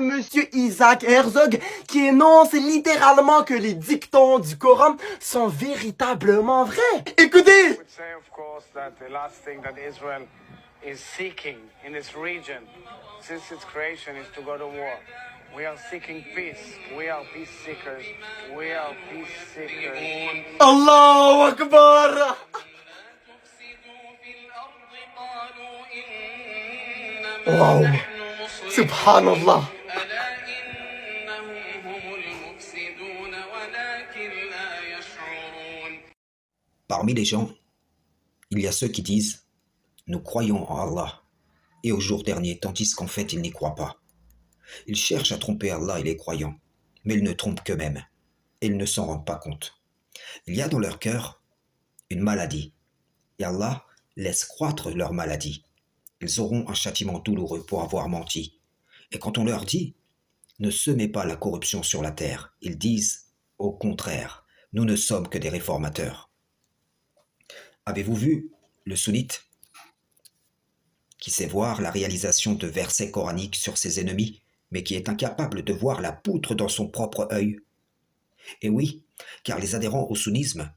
monsieur Isaac Herzog qui énonce littéralement que les dictons du Coran sont véritablement vrais. Écoutez! Is seeking in this region since its creation is to go to war. We are seeking peace. We are peace seekers. We are peace seekers. Allahu Akbar! Wow! Subhanallah! Parmi les gens, il y a ceux qui disent « Nous croyons en Allah » et au jour dernier, tandis qu'en fait, ils n'y croient pas. Ils cherchent à tromper Allah et les croyants, mais ils ne trompent qu'eux-mêmes, et ils ne s'en rendent pas compte. Il y a dans leur cœur une maladie, et Allah laisse croître leur maladie. Ils auront un châtiment douloureux pour avoir menti. Et quand on leur dit « Ne semez pas la corruption sur la terre », ils disent « Au contraire, nous ne sommes que des réformateurs ». Avez-vous vu le sunnite qui sait voir la réalisation de versets coraniques sur ses ennemis, mais qui est incapable de voir la poutre dans son propre œil? Et oui, car les adhérents au sunnisme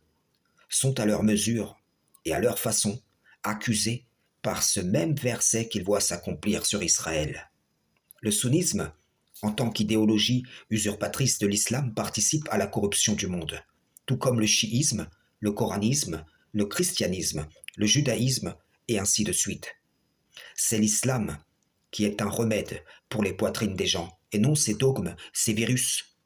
sont à leur mesure et à leur façon accusés par ce même verset qu'ils voient s'accomplir sur Israël. Le sunnisme, en tant qu'idéologie usurpatrice de l'islam, participe à la corruption du monde, tout comme le chiisme, le coranisme, le christianisme, le judaïsme et ainsi de suite. C'est l'islam qui est un remède pour les poitrines des gens, et non ces dogmes, ces virus,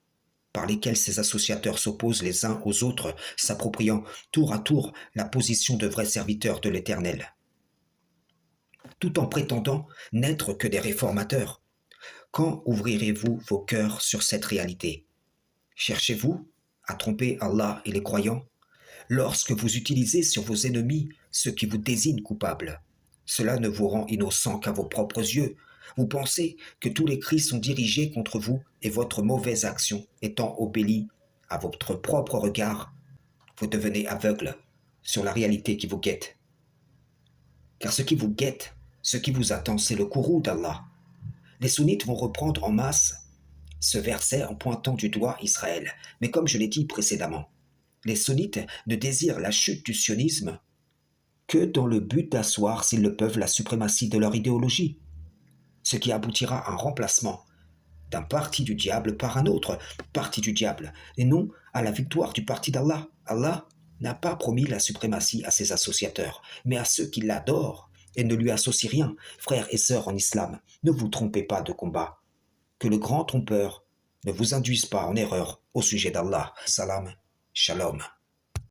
par lesquels ces associateurs s'opposent les uns aux autres, s'appropriant tour à tour la position de vrais serviteurs de l'Éternel. Tout en prétendant n'être que des réformateurs. Quand ouvrirez-vous vos cœurs sur cette réalité? Cherchez-vous à tromper Allah et les croyants? Lorsque vous utilisez sur vos ennemis ce qui vous désigne coupable, cela ne vous rend innocent qu'à vos propres yeux. Vous pensez que tous les cris sont dirigés contre vous et votre mauvaise action étant obélie à votre propre regard, vous devenez aveugle sur la réalité qui vous guette. Car ce qui vous guette, ce qui vous attend, c'est le courroux d'Allah. Les sunnites vont reprendre en masse ce verset en pointant du doigt Israël. Mais comme je l'ai dit précédemment, les sunnites ne désirent la chute du sionisme que dans le but d'asseoir, s'ils le peuvent, la suprématie de leur idéologie, ce qui aboutira à un remplacement d'un parti du diable par un autre parti du diable, et non à la victoire du parti d'Allah. Allah n'a pas promis la suprématie à ses associateurs, mais à ceux qui l'adorent et ne lui associent rien. Frères et sœurs en islam, ne vous trompez pas de combat. Que le grand trompeur ne vous induise pas en erreur au sujet d'Allah. Salam, shalom.